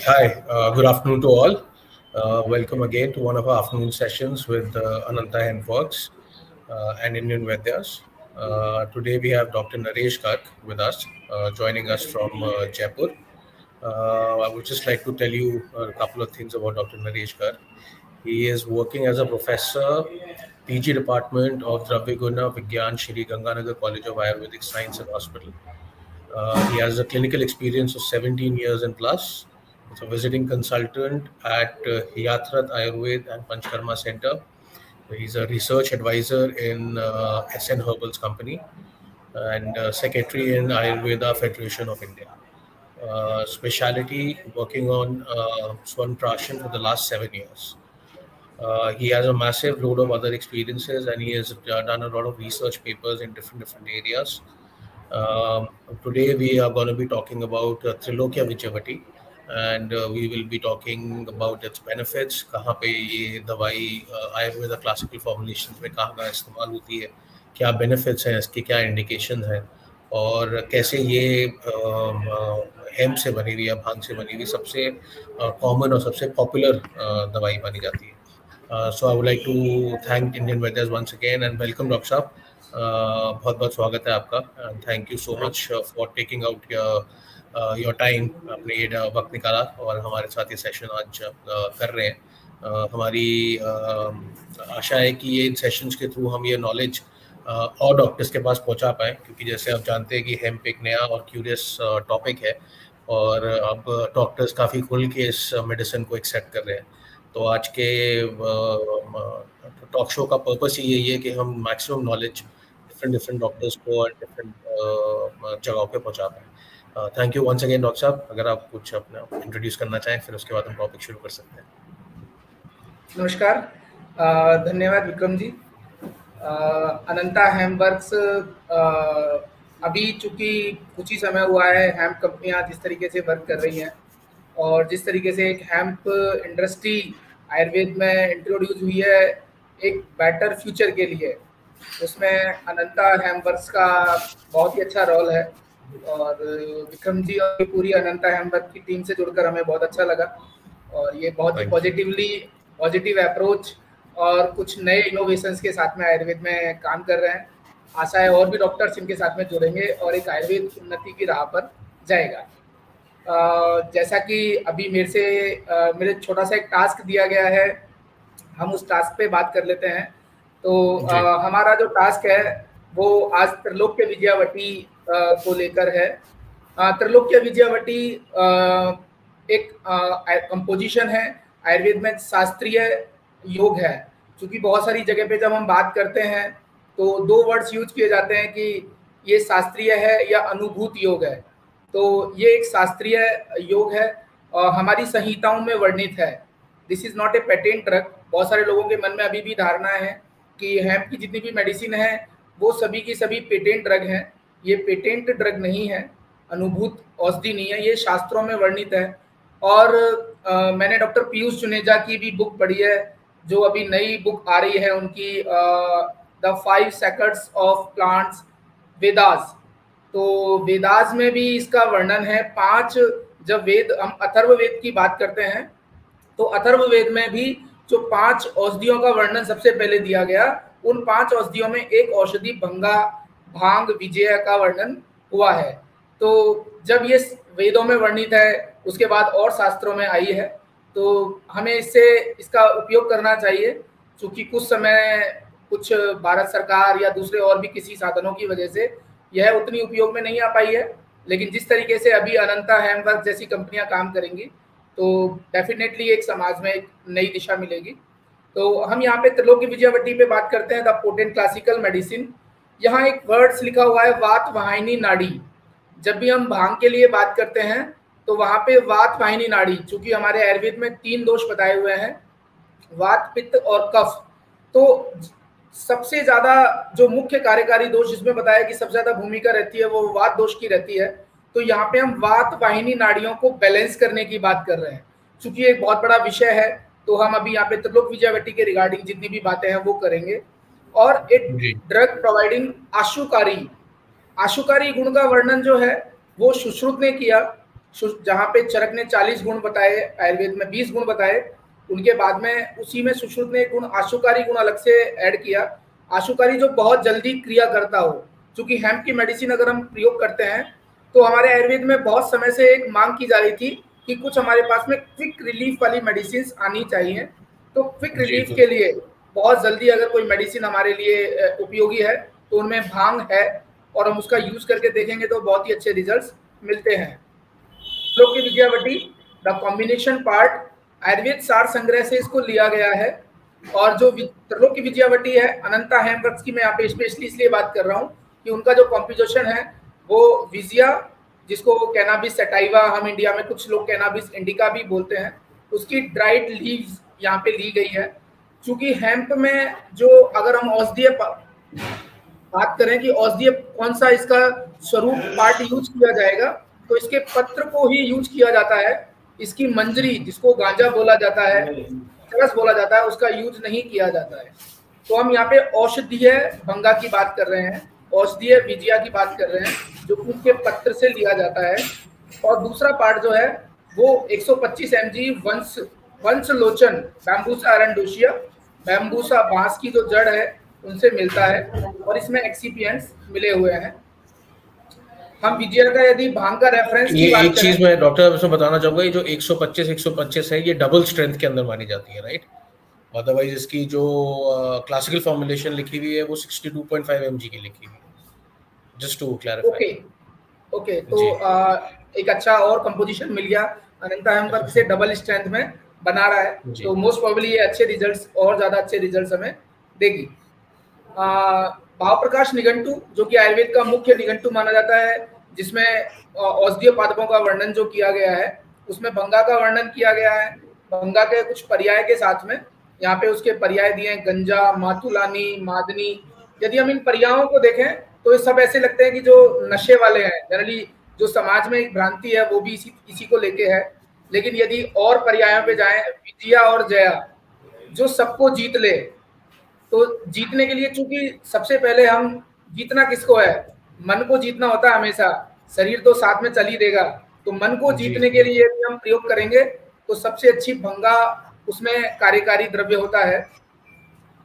Hi, good afternoon to all. Welcome again to one of our afternoon sessions with Ananta Hempworks and Indian Vedyas. Today we have Dr. Naresh Garg with us, joining us from Jaipur. I would just like to tell you a couple of things about Dr. Naresh Garg. He is working as a professor, PG Department of Dravyaguna Vigyan, Shri Ganganagar College of Ayurvedic Science and Hospital. He has a clinical experience of 17 years and plus. He's a visiting consultant at Yatrat Ayurved and Panchkarma Center. He's a research advisor in SN Herbals Company and secretary in Ayurveda Federation of India. Specialty working on Swan Prashan for the last 7 years. He has a massive load of other experiences and he has done a lot of research papers in different areas. Today we are going to be talking about Trilokya Vijayavatee and we will be talking about its benefits, कहाँ पे ये दवाई Ayurveda classical formulations में कहाँ इस्तेमाल होती है, क्या बेनिफिट्स हैं इसके, क्या इंडिकेशन हैं और कैसे ये हेम्प से बनी हुई या भांग से बनी हुई सबसे कॉमन और सबसे पॉपुलर दवाई मानी जाती है. So I would like to thank Indian Vedyas once again and welcome doctor साहब. बहुत बहुत स्वागत है आपका. Thank you so much for taking out your time. आपने ये वक्त निकाला और हमारे साथ ये सेशन आज कर रहे हैं. हमारी आशा है कि ये इन सेशंस के थ्रू हम ये नॉलेज और डॉक्टर्स के पास पहुंचा पाए, क्योंकि जैसे आप जानते हैं कि हेम्प एक नया और क्यूरियस टॉपिक है और अब डॉक्टर्स काफ़ी खुल के इस मेडिसिन को एक्सेप्ट कर रहे हैं. तो आज के टॉक शो का पर्पस ही यही है कि हम मैक्सिमम नॉलेज डिफरेंट डॉक्टर्स को और डिफरेंट जगहों पे पहुंचा पाएं. Thank you once again doctor साहब. अगर आप कुछ अपना इंट्रोड्यूस करना चाहें फिर उसके बाद हम टॉपिक शुरू कर सकते हैं. नमस्कार, धन्यवाद विक्रम जी. अनंता हेम्पवर्क्स अभी चूंकि कुछ ही समय हुआ है, हेम्प कंपनियां जिस तरीके से वर्क कर रही हैं और जिस तरीके से एक हेम्प इंडस्ट्री आयुर्वेद में इंट्रोड्यूस हुई है एक बेटर फ्यूचर के लिए, उसमें अनंता हेम्पवर्क्स का बहुत ही अच्छा रोल है. और विक्रम जी और पूरी अनंता हेम्पवर्क्स की टीम से जुड़कर हमें बहुत अच्छा लगा और ये बहुत ही पॉजिटिव अप्रोच और कुछ नए इनोवेशंस के साथ में आयुर्वेद में काम कर रहे हैं. आशा है और भी डॉक्टर्स इनके साथ में जुड़ेंगे और एक आयुर्वेद उन्नति की राह पर जाएगा. जैसा कि अभी मेरे छोटा सा एक टास्क दिया गया है, हम उस टास्क पे बात कर लेते हैं. तो हमारा जो टास्क है वो आज त्रिलोक्य विजयावटी को लेकर है. त्रिलोक्य विजयावटी एक कंपोजिशन है आयुर्वेद में, शास्त्रीय योग है. क्योंकि बहुत सारी जगह पे जब हम बात करते हैं तो दो वर्ड्स यूज किए जाते हैं कि ये शास्त्रीय है या अनुभूत योग है. तो ये एक शास्त्रीय योग है और हमारी संहिताओं में वर्णित है. This is not a patent drug. बहुत सारे लोगों के मन में अभी भी धारणा है कि हेम्प की जितनी भी मेडिसिन है वो सभी की सभी पेटेंट ड्रग हैं. ये पेटेंट ड्रग नहीं है, अनुभूत औषधि नहीं है, ये शास्त्रों में वर्णित है. और मैंने डॉक्टर पीयूष जुनेजा की भी बुक पढ़ी है, जो अभी नई बुक आ रही है उनकी, the 5 secrets of plants Vedas. तो वेदास में भी इसका वर्णन है. 5 जब वेद, हम अथर्ववेद की बात करते हैं तो अथर्ववेद में भी जो 5 औषधियों का वर्णन सबसे पहले दिया गया, उन 5 औषधियों में एक औषधि भंगा भांग विजय का वर्णन हुआ है. तो जब ये वेदों में वर्णित है उसके बाद और शास्त्रों में आई है, तो हमें इसका उपयोग करना चाहिए. क्योंकि कुछ समय कुछ भारत सरकार या दूसरे और भी किसी साधनों की वजह से यह उतनी उपयोग में नहीं आ पाई है, लेकिन जिस तरीके से अभी अनंता हेम्पवर्क्स जैसी कंपनियां काम करेंगी तो डेफिनेटली एक समाज में एक नई दिशा मिलेगी. तो हम यहाँ पे त्रिलोक्य विजयावटी पे बात करते हैं, द पोटेंट क्लासिकल मेडिसिन. यहाँ एक वर्ड्स लिखा हुआ है, वात वाहिनी नाड़ी. जब भी हम भांग के लिए बात करते हैं तो वहाँ पे वात वाहिनी नाड़ी, चूंकि हमारे आयुर्वेद में 3 दोष बताए हुए हैं, वात पित्त और कफ. तो सबसे ज्यादा जो मुख्य कार्यकारी दोष जिसमें बताया कि सबसे ज्यादा भूमिका रहती है वो वात दोष की रहती है. तो यहाँ पे हम वात वाहिनी नाड़ियों को बैलेंस करने की बात कर रहे हैं. चूंकि एक बहुत बड़ा विषय है तो हम अभी यहाँ पे त्रिलोक्य विजयावटी के रिगार्डिंग जितनी भी बातें हैं वो करेंगे. और एक ड्रग प्रोवाइडिंग आशुकारी गुण का वर्णन जो है वो सुश्रुत ने किया, जहाँ पे चरक ने 40 गुण बताए, आयुर्वेद में 20 गुण बताए, उनके बाद में उसी में सुश्रुत ने एक गुण आशुकारी गुण अलग से ऐड किया। आशुकारी जो बहुत जल्दी क्रिया करता हो, क्योंकि हेम्प की मेडिसिन अगर हम प्रयोग करते हैं तो हमारे आयुर्वेद में बहुत समय से एक मांग की जा रही थी कि कुछ हमारे पास में क्विक रिलीफ वाली मेडिसिन आनी चाहिए। तो क्विक रिलीफ के लिए बहुत जल्दी अगर कोई मेडिसिन हमारे लिए उपयोगी है तो उनमें भांग है, और हम उसका यूज करके देखेंगे तो बहुत ही अच्छे रिजल्ट्स मिलते हैं। त्रिलोक की विद्यावटी द कॉम्बिनेशन पार्ट, आयुर्वेद सार संग्रह से इसको लिया गया है। और जो त्रिलोक की विद्यावटी है अनंता हेम्पवर्क्स की, मैं यहाँ पे स्पेशली इसलिए बात कर रहा हूँ कि उनका जो कॉम्पोजिशन है वो विजिया, जिसको कैनाबिस सटाइवा हम इंडिया में कुछ लोग कैनाबिस इंडिका भी बोलते हैं, उसकी ड्राइड लीव्स यहाँ पे ली गई है। क्योंकि हेम्प में जो अगर हम औषधीय बात करें कि औषधीय कौन सा इसका स्वरूप पार्ट यूज किया जाएगा, तो इसके पत्र को ही यूज किया जाता है। इसकी मंजरी, जिसको गांजा बोला जाता है, चरस बोला जाता है, उसका यूज नहीं किया जाता है। तो हम यहाँ पे औषधीय भंगा की बात कर रहे हैं, औषधीय विजिया की बात कर रहे हैं, जो कि उसके पत्र से लिया जाता है। और दूसरा पार्ट जो है वो 125 mg वंश लोचन बैम्बूसा अरंडोशिया, बैम्बूसा बांस की जो जड़ है उनसे मिलता है, और इसमें एक्सीपिएंट्स मिले हुए हैं। हम विजिया का यदि भांग का रेफरेंस की बात करें, एक चीज मैं डॉक्टर इसमें बताना चाहूंगा, ये जो 125 है ये डबल स्ट्रेंथ के अंदर मानी जाती है, राइट? अदरवाइज इसकी जो क्लासिकल फॉर्मुलेशन लिखी हुई है वो 62.5 mg की लिखी हुई है, जस्ट टू क्लैरिफाई। ओके, तो एक अच्छा और कंपोजिशन मिल गया, अनंता हेम्पवर्क्स से डबल स्ट्रेंथ में बना रहा है, तो मोस्ट प्रोबेबली ये अच्छे रिजल्ट्स और ज्यादा अच्छे रिजल्ट्स हमें देगी। भाव प्रकाश निघंटु, जो कि आयुर्वेद का मुख्य निघंटु माना जाता है, जिसमें औषधीय पादपों का वर्णन जो किया गया है, उसमें भंगा का वर्णन किया गया है। भंगा के कुछ पर्याय के साथ में यहाँ पे उसके पर्याय दिए हैं, गंजा, मातुलानी, मादनी। यदि हम इन पर्यायों को देखें तो ये सब ऐसे लगते हैं कि जो नशे वाले हैं। जनरली जो समाज में एक भ्रांति है वो भी इसी को लेके है। लेकिन यदि और पर्यायों पे जाएं, विजया और जया, जो सबको जीत ले, तो जीतने के लिए, चूंकि सबसे पहले हम जीतना किसको है, मन को जीतना होता है हमेशा, शरीर तो साथ में चल ही देगा। तो मन को जीतने के लिए यदि हम प्रयोग करेंगे तो सबसे अच्छी भंगा उसमें कार्यकारी द्रव्य होता है।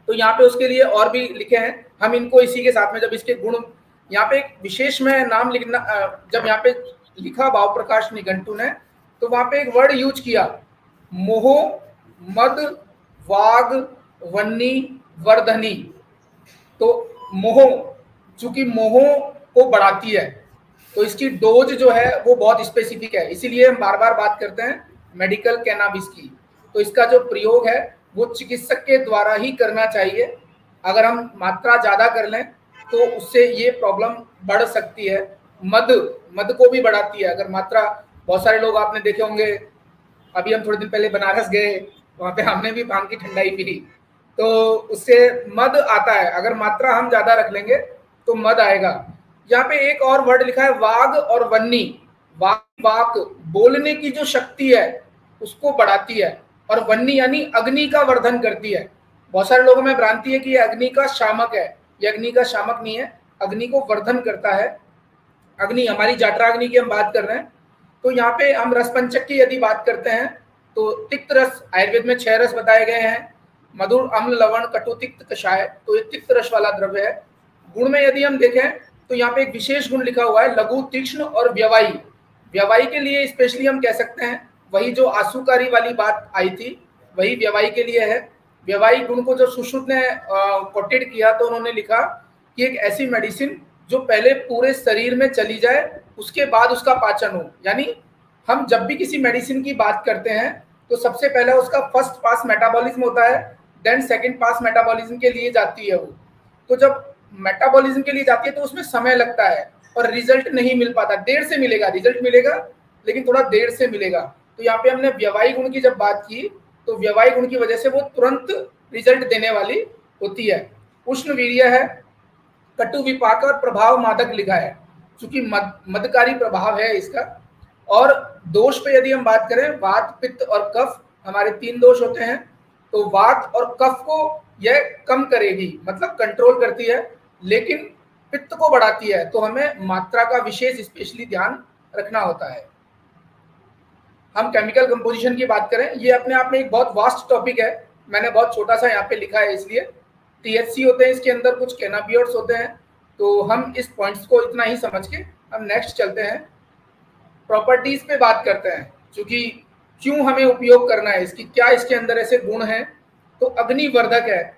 तो यहाँ पे उसके लिए और भी लिखे हैं, हम इनको इसी के साथ में, जब इसके गुण यहाँ पे एक विशेष में नाम लिखना, जब यहाँ पे लिखा भाव प्रकाश निघंटु ने, तो वहां पे एक वर्ड यूज किया, मोह, मद, वाग, वन्नी, वर्धनी। तो मोह, चूंकि मोह को बढ़ाती है तो इसकी डोज जो है वो बहुत स्पेसिफिक है, इसीलिए हम बार बार बात करते हैं मेडिकल कैनाबिस की। तो इसका जो प्रयोग है वो चिकित्सक के द्वारा ही करना चाहिए। अगर हम मात्रा ज्यादा कर लें तो उससे ये प्रॉब्लम बढ़ सकती है। मद को भी बढ़ाती है अगर मात्रा, बहुत सारे लोग आपने देखे होंगे, अभी हम थोड़े दिन पहले बनारस गए, वहां पे हमने भी भांग की ठंडाई पी, तो उससे मद आता है। अगर मात्रा हम ज्यादा रख लेंगे तो मद आएगा। यहाँ पे एक और वर्ड लिखा है, वाग और वन्नी। वाक बोलने की जो शक्ति है उसको बढ़ाती है, और वन्नी यानी अग्नि का वर्धन करती है। बहुत सारे लोगों में भ्रांति है कि ये अग्नि का शामक है, ये अग्नि का शामक नहीं है, अग्नि को वर्धन करता है। अग्नि, हमारी जठराग्नि की हम बात कर रहे हैं। तो यहाँ पे हम रस पंचक की यदि बात करते हैं तो तिक्त रस, आयुर्वेद में 6 रस बताए गए हैं, मधुर, अम्ल, लवण, कटु, तिक्त, कषाय। तो ये तिक्त रस वाला द्रव्य है। गुण में यदि हम देखें तो यहाँ पे एक विशेष गुण लिखा हुआ है, लघु, तीक्ष्ण और व्यवाही। व्यवाही के लिए स्पेशली हम कह सकते हैं, वही जो आशुकारी वाली बात आई थी वही व्यवाही के लिए है। व्यवाही गुण को जो सुश्रुत ने कोटेड किया तो उन्होंने लिखा कि एक ऐसी मेडिसिन जो पहले पूरे शरीर में चली जाए, उसके बाद उसका पाचन हो। यानी हम जब भी किसी मेडिसिन की बात करते हैं तो सबसे पहले उसका फर्स्ट पास मेटाबॉलिज्म होता है, देन सेकंड पास मेटाबॉलिज्म के लिए जाती है वो। तो जब मेटाबॉलिज्म के लिए जाती है तो उसमें समय लगता है और रिजल्ट नहीं मिल पाता, देर से मिलेगा, रिजल्ट मिलेगा लेकिन थोड़ा देर से मिलेगा। तो यहाँ पे हमने व्यवाही गुण की जब बात की तो व्यवाही गुण की वजह से वो तुरंत रिजल्ट देने वाली होती है। उष्ण वीर्य है, कटु विपाक और प्रभाव मादक लिखा है, क्योंकि मदकारी प्रभाव है इसका। और दोष पे यदि हम बात करें, वात, पित्त और कफ, हमारे 3 दोष होते हैं। तो वात और कफ को यह कम करेगी, मतलब कंट्रोल करती है, लेकिन पित्त को बढ़ाती है। तो हमें मात्रा का विशेष स्पेशली ध्यान रखना होता है। हम केमिकल कंपोजिशन की बात करें, ये अपने आप में एक बहुत वास्ट टॉपिक है, मैंने बहुत छोटा सा यहाँ पे लिखा है इसलिए। THC होते हैं इसके अंदर, कुछ कैनाबियोट्स होते हैं, तो हम इस पॉइंट्स को इतना ही समझ के हम नेक्स्ट चलते हैं, प्रॉपर्टीज पे बात करते हैं, क्योंकि क्यों हमें उपयोग करना है इसकी, क्या इसके अंदर ऐसे गुण हैं। तो अग्निवर्धक है,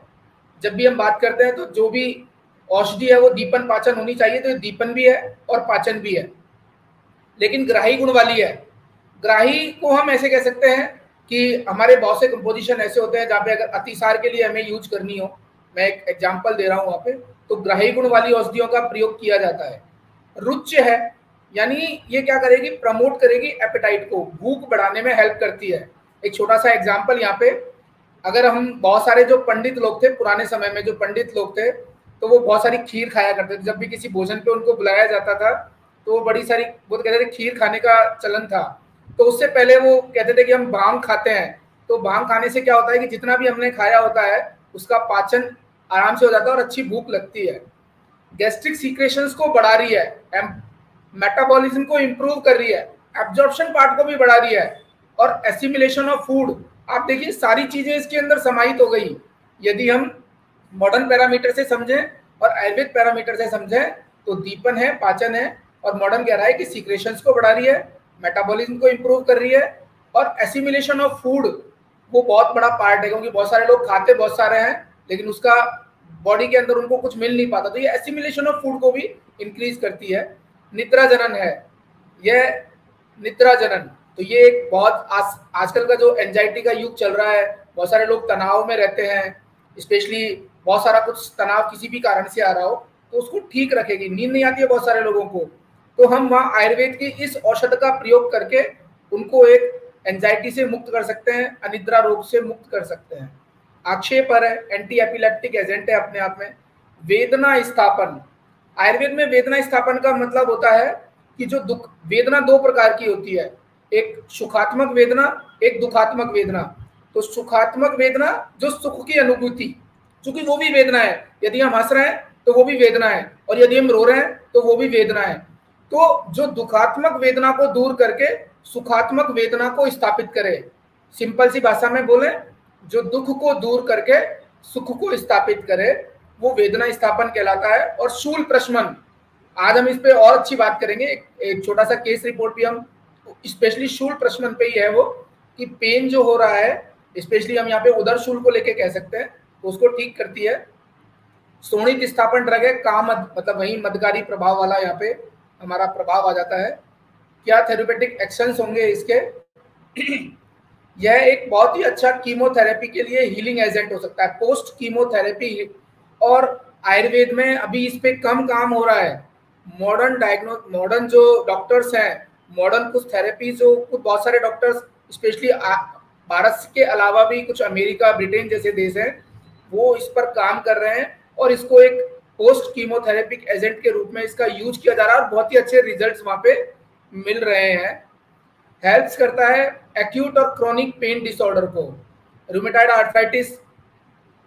जब भी हम बात करते हैं तो जो भी औषधि है वो दीपन पाचन होनी चाहिए, तो ये दीपन भी है और पाचन भी है, लेकिन ग्राही गुण वाली है। ग्राही को हम ऐसे कह सकते हैं कि हमारे बहुत से कंपोजिशन ऐसे होते हैं जहाँ पे अगर अतिसार के लिए हमें यूज करनी हो, मैं एक एग्जांपल दे रहा हूँ वहाँ पे, तो ग्राही गुण वाली औषधियों का प्रयोग किया जाता है। रुच्य है, यानी ये क्या करेगी, प्रमोट करेगी एपेटाइट को, भूख बढ़ाने में हेल्प करती है। एक छोटा सा एग्जाम्पल यहाँ पे, अगर हम बहुत सारे जो पंडित लोग थे पुराने समय में, जो पंडित लोग थे, तो वो बहुत सारी खीर खाया करते थे। जब भी किसी भोजन पे उनको बुलाया जाता था तो वो बड़ी सारी, वो कहते थे खीर खाने का चलन था। तो उससे पहले वो कहते थे कि हम भांग खाते हैं, तो भांग खाने से क्या होता है कि जितना भी हमने खाया होता है उसका पाचन आराम से हो जाता है और अच्छी भूख लगती है। गैस्ट्रिक सीक्रेशंस को बढ़ा रही है, मेटाबॉलिज्म को इंप्रूव कर रही है, एब्जॉर्प्शन पार्ट को भी बढ़ा रही है, और एसिमिलेशन ऑफ फूड, आप देखिए सारी चीजें इसके अंदर समाहित हो गई। यदि हम मॉडर्न पैरामीटर से समझें और आयुर्वेद पैरामीटर से समझें तो दीपन है, पाचन है, और मॉडर्न कह रहा है कि सीक्रेशंस को बढ़ा रही है, मेटाबॉलिज्म को इंप्रूव कर रही है, और एसिमिलेशन ऑफ फूड वो बहुत बड़ा पार्ट है, क्योंकि बहुत सारे लोग खाते बहुत सारे हैं लेकिन उसका बॉडी के अंदर उनको कुछ मिल नहीं पाता, तो ये एसिमिलेशन ऑफ फूड को भी इंक्रीज करती है। निद्रा जनन है, यह निद्रा जनन, तो ये एक बहुत आजकल का जो एंजाइटी का युग चल रहा है, बहुत सारे लोग तनाव में रहते हैं, स्पेशली बहुत सारा कुछ तनाव किसी भी कारण से आ रहा हो तो उसको ठीक रखेगी। नींद नहीं आती है बहुत सारे लोगों को, तो हम वहाँ आयुर्वेद की इस औषध का प्रयोग करके उनको एक एंजाइटी से मुक्त कर सकते हैं, अनिद्रा रोग से मुक्त कर सकते हैं। आक्षेपर है, एंटी एपिलेप्टिक एजेंट है अपने आप में। वेदना स्थापन, आयुर्वेद में वेदना स्थापन का मतलब होता है कि जो दुख, वेदना दो प्रकार की होती है, एक सुखात्मक वेदना, एक दुखात्मक वेदना। तो सुखात्मक वेदना जो सुख की अनुभूति, क्योंकि वो भी वेदना है, यदि हम हंस रहे हैं तो वो भी वेदना है, और यदि हम रो रहे हैं तो वो भी वेदना है। तो जो दुखात्मक वेदना को दूर करके सुखात्मक वेदना को स्थापित करे, सिंपल सी भाषा में बोले, जो दुख को दूर करके सुख को स्थापित करे वो वेदना स्थापन कहलाता है। और शूल प्रशमन, आज हम इस पे और अच्छी बात करेंगे, एक छोटा सा केस रिपोर्ट भी हम स्पेशली शूल प्रशमन पे ही है, वो कि पेन जो हो रहा है, स्पेशली हम यहाँ पे उदर शूल को लेके कह सकते हैं, तो उसको ठीक करती है। शोणित स्थापन ड्रग है, काम मतलब वही मदकारी प्रभाव वाला यहाँ पे हमारा प्रभाव आ जाता है। क्या थेरेपेटिक एक्शंस होंगे इसके? यह एक बहुत ही अच्छा कीमोथेरेपी के लिए हीलिंग एजेंट हो सकता है, पोस्ट कीमोथेरेपी। और आयुर्वेद में अभी इस पे कम काम हो रहा है। मॉडर्न जो डॉक्टर्स हैं, मॉडर्न कुछ थेरेपी जो कुछ बहुत सारे डॉक्टर्स स्पेशली भारत के अलावा भी कुछ अमेरिका, ब्रिटेन जैसे देश हैं, वो इस पर काम कर रहे हैं और इसको एक पोस्ट कीमोथेरेपिक एजेंट के रूप में इसका यूज किया जा रहा है और बहुत ही अच्छे रिजल्ट्स वहाँ पे मिल रहे हैं। हेल्प्स करता है एक्यूट और क्रॉनिक पेन डिसऑर्डर को। रूमेटॉइड आर्थराइटिस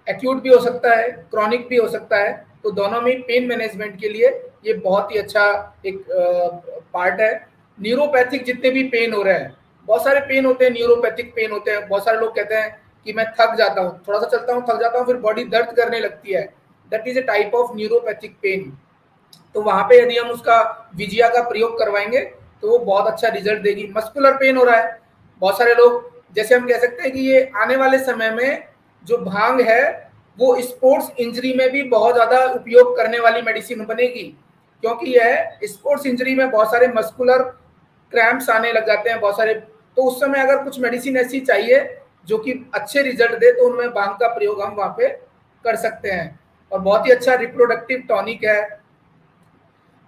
एक्यूट भी हो सकता है, क्रॉनिक भी हो सकता है, तो दोनों में पेन मैनेजमेंट के लिए ये बहुत ही अच्छा एक पार्ट है। न्यूरोपैथिक जितने भी पेन हो रहे हैं, बहुत सारे पेन होते हैं, न्यूरोपैथिक पेन होते हैं। बहुत सारे लोग कहते हैं कि मैं थक जाता हूँ, थोड़ा सा चलता हूँ थक जाता हूँ, फिर बॉडी दर्द करने लगती है, that is a type of neuropathic pain. तो वहां पे यदि हम उसका विजिया का प्रयोग करवाएंगे तो वो बहुत अच्छा रिजल्ट देगी। मस्कुलर पेन हो रहा है, बहुत सारे लोग, जैसे हम कह सकते हैं कि ये आने वाले समय में जो भांग है वो स्पोर्ट्स इंजरी में भी बहुत ज्यादा उपयोग करने वाली मेडिसिन बनेगी, क्योंकि यह स्पोर्ट्स इंजरी में बहुत सारे मस्कुलर क्रैम्प्स आने लग जाते हैं बहुत सारे, तो उस समय अगर कुछ मेडिसिन ऐसी चाहिए जो कि अच्छे रिजल्ट दे तो उनमें भांग का प्रयोग हम वहाँ पे कर सकते हैं। और बहुत ही अच्छा रिप्रोडक्टिव टॉनिक है।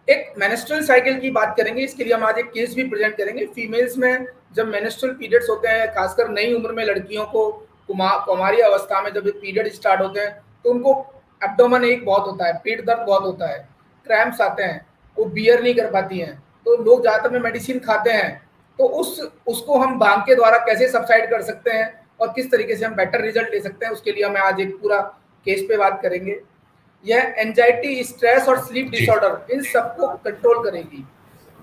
एक मेंस्ट्रुअल साइकिल की बात करेंगे, इसके लिए हम आज एक केस भी प्रेजेंट करेंगे। फीमेल्स में जब मेंस्ट्रुअल पीरियड्स होते हैं, खासकर नई उम्र में लड़कियों को, कुमारी अवस्था में जब पीरियड स्टार्ट होते हैं तो उनको एब्डोमेन एक बहुत होता है, पेट दर्द बहुत होता है, क्रैम्प्स आते हैं, वो बियर नहीं कर पाती हैं, तो लोग ज़्यादातर में मेडिसिन खाते हैं। तो उसको हम भांग के द्वारा कैसे सबसाइड कर सकते हैं और किस तरीके से हम बेटर रिजल्ट ले सकते हैं, उसके लिए हमें आज एक पूरा केस पे बात करेंगे। यह एंजाइटी, स्ट्रेस और स्लीप डिसऑर्डर, इन सबको कंट्रोल करेगी।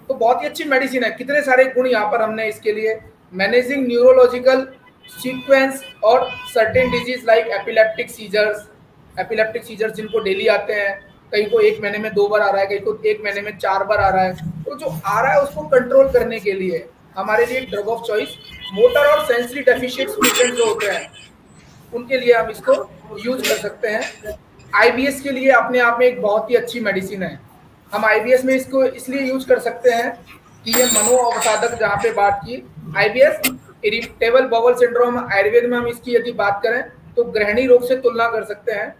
तो बहुत ही अच्छी मेडिसिन है। कितने सारे गुण यहाँ पर हमने इसके लिए, मैनेजिंग न्यूरोलॉजिकल सीक्वेंस और certain disease like epileptic seizures जिनको डेली आते हैं, कहीं को 1 महीने में 2 बार आ रहा है, कहीं को 1 महीने में 4 बार आ रहा है, तो जो आ रहा है उसको कंट्रोल करने के लिए हमारे लिए ड्रग ऑफ चॉइस मोटर और सेंसरी डेफिशिएंट पेशेंट जो होते हैं उनके लिए हम इसको यूज कर सकते हैं। आईबीएस के लिए अपने आप में एक बहुत ही अच्छी मेडिसिन है। हम आईबीएस में इसको इसलिए यूज कर सकते हैं कि ये मनोअवसादक, जहाँ पे बात की IBS irritable bowel syndrome, Ayurveda में हम इसकी यदि बात करें तो ग्रहणी रोग से तुलना कर सकते हैं,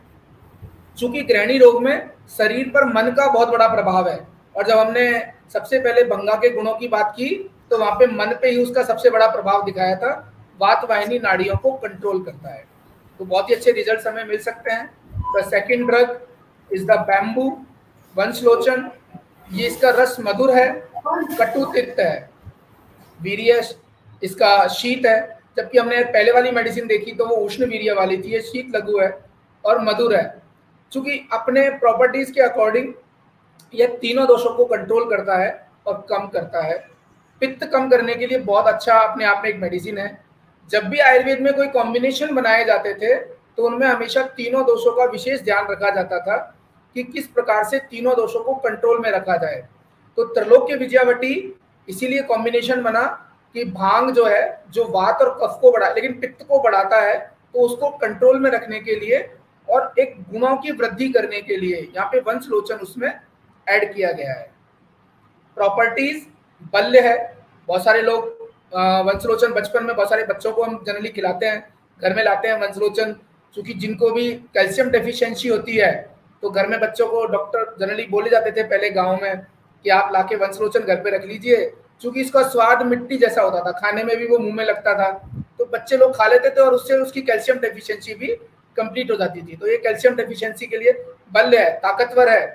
चूंकि ग्रहणी रोग में शरीर पर मन का बहुत बड़ा प्रभाव है। और जब हमने सबसे पहले भंगा के गुणों की बात की तो वहां पे मन पे ही उसका सबसे बड़ा प्रभाव दिखाया था, वात वाहिनी नाड़ियों को कंट्रोल करता है। तो बहुत ही अच्छे रिजल्ट्स हमें मिल सकते हैं। The second drug is the bamboo वंशलोचन। ये इसका रस मधुर है, कटु तिक्त है, वीर्य इसका शीत है, जबकि हमने पहले वाली मेडिसिन देखी तो वो उष्ण वीर्य वाली थी, ये शीत लघु है और मधुर है। चूंकि अपने प्रॉपर्टीज के अकॉर्डिंग ये तीनों दोषों को कंट्रोल करता है और कम करता है। पित्त कम करने के लिए बहुत अच्छा अपने आप में एक मेडिसिन है। जब भी आयुर्वेद में कोई कॉम्बिनेशन बनाए जाते थे तो उनमें हमेशा तीनों दोषों का विशेष ध्यान रखा जाता था कि किस प्रकार से तीनों दोषों को कंट्रोल में रखा जाए। तो त्रैलोक्य विजयावटी इसीलिए कॉम्बिनेशन बना कि भांग जो है जो वात और कफ को बढ़ा लेकिन पित्त को बढ़ाता है, तो उसको कंट्रोल में रखने के लिए और एक गुणों की वृद्धि करने के लिए यहाँ पे वंशलोचन उसमें ऐड किया गया है। प्रॉपर्टीज बल्य है, बहुत सारे लोग वंशलोचन बचपन में बहुत सारे बच्चों को हम जनरली खिलाते हैं, घर में लाते हैं वंशलोचन, क्योंकि जिनको भी कैल्शियम डेफिशिएंसी होती है तो घर में बच्चों को डॉक्टर जनरली बोले जाते थे पहले गाँव में कि आप लाके वंशलोचन घर पे रख लीजिए, क्योंकि इसका स्वाद मिट्टी जैसा होता था, खाने में भी वो मुंह में लगता था, तो बच्चे लोग खा लेते थे और उससे उसकी कैल्शियम डेफिशिएंसी भी कंप्लीट हो जाती थी। तो ये कैल्शियम डेफिशिएंसी के लिए बल्य है, ताकतवर है।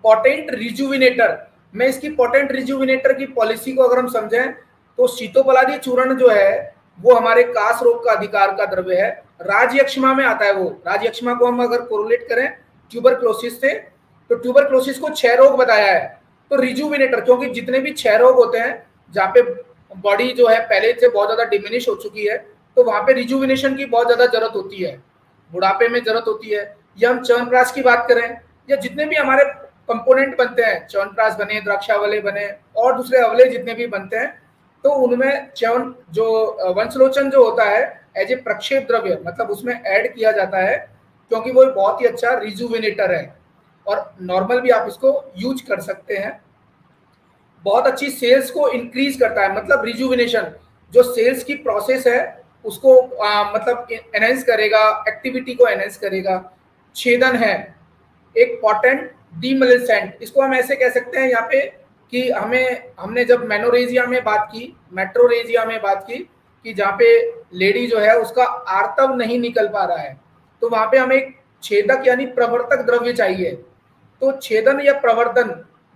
पोटेंट रिजुविनेटर, मैं इसकी पोटेंट रिजुविनेटर की पॉलिसी को अगर हम समझें तो शीतोपलादी चूर्ण जो है वो हमारे कास रोग का अधिकार का द्रव्य है, राजयक्षमा में आता है। वो राजयक्षमा को हम अगर कोरिलेट करें ट्यूबरक्लोसिस से, तो ट्यूबरक्लोसिस को 6 रोग बताया है। तो रिजुविनेटर, क्योंकि जितने भी 6 रोग होते हैं जहाँ पे बॉडी जो है पहले से बहुत ज्यादा डिमिनिश हो चुकी है, तो वहां पे रिजुविनेशन की बहुत ज्यादा जरूरत होती है, बुढ़ापे में जरूरत होती है। या हम च्यवनप्राश की बात करें या जितने भी हमारे कंपोनेंट बनते हैं, च्यवनप्राश बने, द्राक्षावले बने और दूसरे अवले जितने भी बनते हैं, तो उनमें च्यवन जो वंशलोचन जो होता है एज ए प्रक्षेप द्रव्य, मतलब उसमें ऐड किया जाता है, क्योंकि वो बहुत ही अच्छा रिजुविनेटर है और नॉर्मल भी आप इसको यूज कर सकते हैं। बहुत अच्छी सेल्स को इंक्रीज करता है, मतलब रिजुविनेशन जो सेल्स की प्रोसेस है उसको मतलब एनहेंस करेगा, एक्टिविटी को एनहेंस करेगा। छेदन है, एक पोटेंट डीमलिसेंट, इसको हम ऐसे कह सकते हैं यहाँ पे कि हमने जब मेनोरेजिया में बात की, मेट्रोरेजिया में बात की कि जहाँ पे लेडी जो है उसका आर्तव नहीं निकल पा रहा है, तो वहां पे हमें एक छेदक यानी प्रवर्तक द्रव्य चाहिए। तो छेदन या प्रवर्धन